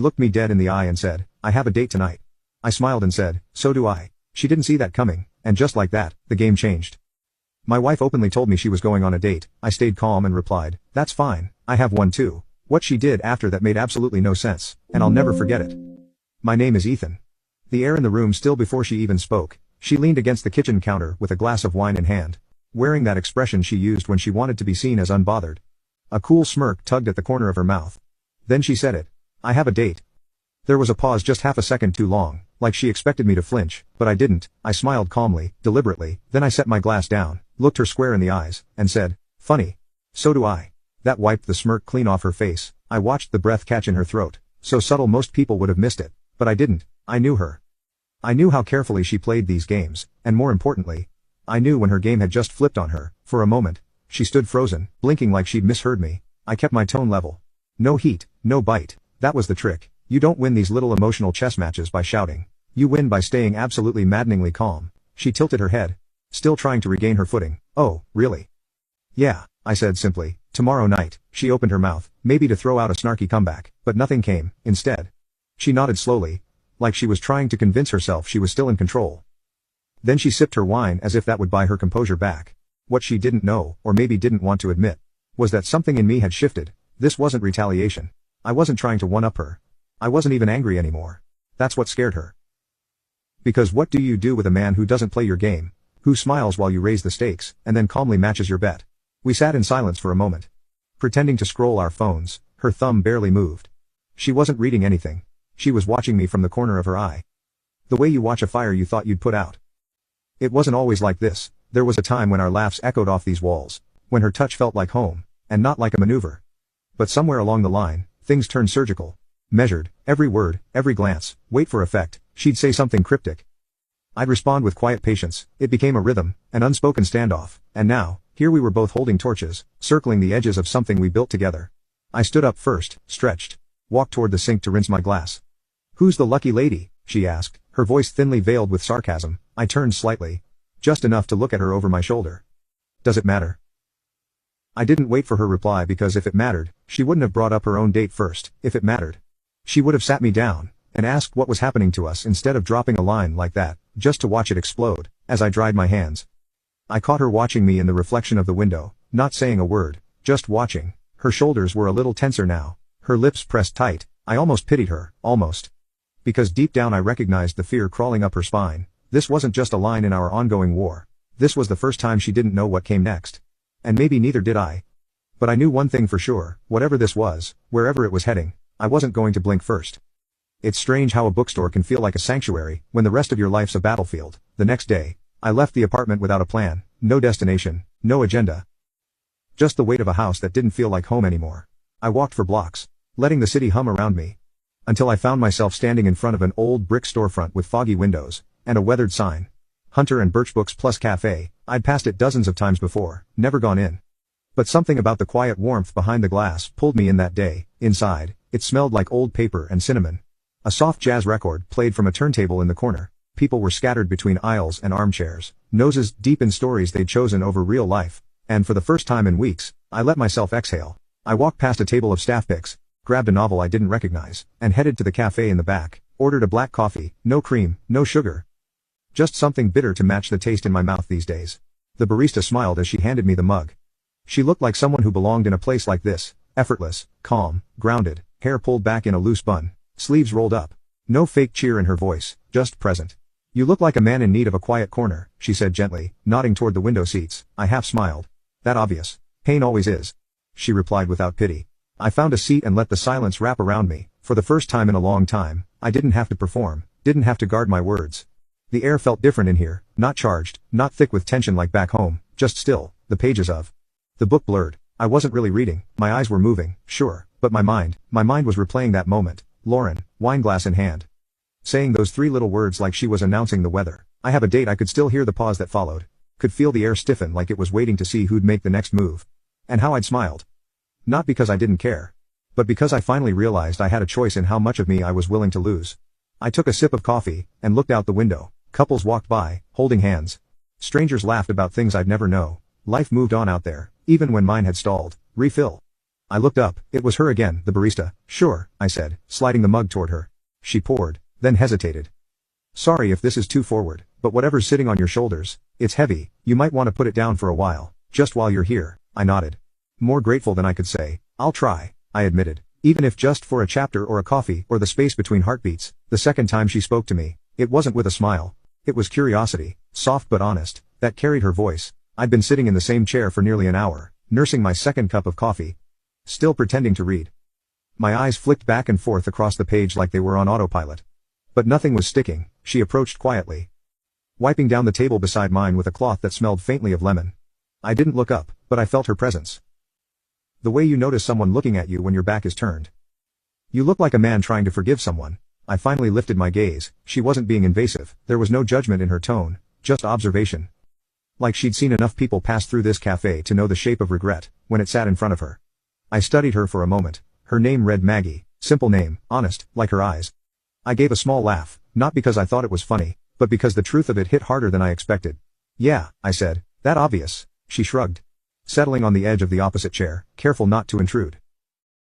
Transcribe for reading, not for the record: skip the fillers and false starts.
looked me dead in the eye and said, "I have a date tonight." I smiled and said, "So do I." She didn't see that coming, and just like that, the game changed. My wife openly told me she was going on a date. I stayed calm and replied, "That's fine, I have one too." What she did after that made absolutely no sense, and I'll never forget it. "My name is Ethan." The air in the room still before she even spoke. She leaned against the kitchen counter with a glass of wine in hand, wearing that expression she used when she wanted to be seen as unbothered. A cool smirk tugged at the corner of her mouth. Then she said it. "I have a date." There was a pause just half a second too long, like she expected me to flinch, but I didn't. I smiled calmly, deliberately, then I set my glass down, looked her square in the eyes, and said, "Funny. So do I." That wiped the smirk clean off her face. I watched the breath catch in her throat, so subtle most people would have missed it, but I didn't. I knew her. I knew how carefully she played these games, and more importantly, I knew when her game had just flipped on her. For a moment, she stood frozen, blinking like she'd misheard me. I kept my tone level. No heat, no bite. That was the trick. You don't win these little emotional chess matches by shouting. You win by staying absolutely maddeningly calm. She tilted her head, still trying to regain her footing. "Oh, really?" "Yeah," I said simply. "Tomorrow night." She opened her mouth, maybe to throw out a snarky comeback, but nothing came. Instead, she nodded slowly, like she was trying to convince herself she was still in control. Then she sipped her wine as if that would buy her composure back. What she didn't know, or maybe didn't want to admit, was that something in me had shifted. This wasn't retaliation. I wasn't trying to one-up her. I wasn't even angry anymore. That's what scared her. Because what do you do with a man who doesn't play your game, who smiles while you raise the stakes, and then calmly matches your bet? We sat in silence for a moment, pretending to scroll our phones. Her thumb barely moved. She wasn't reading anything. She was watching me from the corner of her eye. The way you watch a fire you thought you'd put out. It wasn't always like this. There was a time when our laughs echoed off these walls, when her touch felt like home, and not like a maneuver. But somewhere along the line, things turned surgical. Measured, every word, every glance, wait for effect. She'd say something cryptic. I'd respond with quiet patience. It became a rhythm, an unspoken standoff, and now, here we were both holding torches, circling the edges of something we built together. I stood up first, stretched, walked toward the sink to rinse my glass. "Who's the lucky lady?" she asked, her voice thinly veiled with sarcasm. I turned slightly, just enough to look at her over my shoulder. "Does it matter?" I didn't wait for her reply because if it mattered, she wouldn't have brought up her own date first. If it mattered, she would have sat me down and asked what was happening to us instead of dropping a line like that, just to watch it explode. As I dried my hands, I caught her watching me in the reflection of the window, not saying a word, just watching. Her shoulders were a little tenser now, her lips pressed tight. I almost pitied her, almost. Because deep down I recognized the fear crawling up her spine. This wasn't just a line in our ongoing war. This was the first time she didn't know what came next. And maybe neither did I. But I knew one thing for sure, whatever this was, wherever it was heading, I wasn't going to blink first. It's strange how a bookstore can feel like a sanctuary, when the rest of your life's a battlefield. The next day, I left the apartment without a plan, no destination, no agenda. Just the weight of a house that didn't feel like home anymore. I walked for blocks, letting the city hum around me, until I found myself standing in front of an old brick storefront with foggy windows, and a weathered sign. Hunter and Birch Books Plus Cafe. I'd passed it dozens of times before, never gone in. But something about the quiet warmth behind the glass pulled me in that day. Inside, it smelled like old paper and cinnamon. A soft jazz record played from a turntable in the corner. People were scattered between aisles and armchairs, noses deep in stories they'd chosen over real life. And for the first time in weeks, I let myself exhale. I walked past a table of staff picks, grabbed a novel I didn't recognize, and headed to the cafe in the back, ordered a black coffee, no cream, no sugar. Just something bitter to match the taste in my mouth these days. The barista smiled as she handed me the mug. She looked like someone who belonged in a place like this, effortless, calm, grounded, hair pulled back in a loose bun, sleeves rolled up. No fake cheer in her voice, just present. "You look like a man in need of a quiet corner," she said gently, nodding toward the window seats. I half smiled. "That obvious. Pain always is," she replied without pity. I found a seat and let the silence wrap around me. For the first time in a long time, I didn't have to perform, didn't have to guard my words. The air felt different in here, not charged, not thick with tension like back home, just still. The pages of the book blurred. I wasn't really reading, my eyes were moving, sure, but my mind was replaying that moment. Lauren, wineglass in hand, saying those three little words like she was announcing the weather. "I have a date." I could still hear the pause that followed. Could feel the air stiffen like it was waiting to see who'd make the next move. And how I'd smiled. Not because I didn't care, but because I finally realized I had a choice in how much of me I was willing to lose. I took a sip of coffee, and looked out the window. Couples walked by, holding hands. Strangers laughed about things I'd never know. Life moved on out there, even when mine had stalled. Refill. I looked up, it was her again, the barista. Sure, I said, sliding the mug toward her. She poured, then hesitated. Sorry if this is too forward, but whatever's sitting on your shoulders, it's heavy, you might want to put it down for a while, just while you're here. I nodded. More grateful than I could say. I'll try, I admitted. Even if just for a chapter or a coffee or the space between heartbeats. The second time she spoke to me, it wasn't with a smile. It was curiosity, soft but honest, that carried her voice. I'd been sitting in the same chair for nearly an hour, nursing my second cup of coffee. Still pretending to read. My eyes flicked back and forth across the page like they were on autopilot. But nothing was sticking. She approached quietly, wiping down the table beside mine with a cloth that smelled faintly of lemon. I didn't look up, but I felt her presence. The way you notice someone looking at you when your back is turned. You look like a man trying to forgive someone. I finally lifted my gaze. She wasn't being invasive. There was no judgment in her tone, just observation. Like she'd seen enough people pass through this cafe to know the shape of regret, when it sat in front of her. I studied her for a moment. Her name read Maggie, simple name, honest, like her eyes. I gave a small laugh, not because I thought it was funny, but because the truth of it hit harder than I expected. Yeah, I said, that obvious. She shrugged, settling on the edge of the opposite chair, careful not to intrude.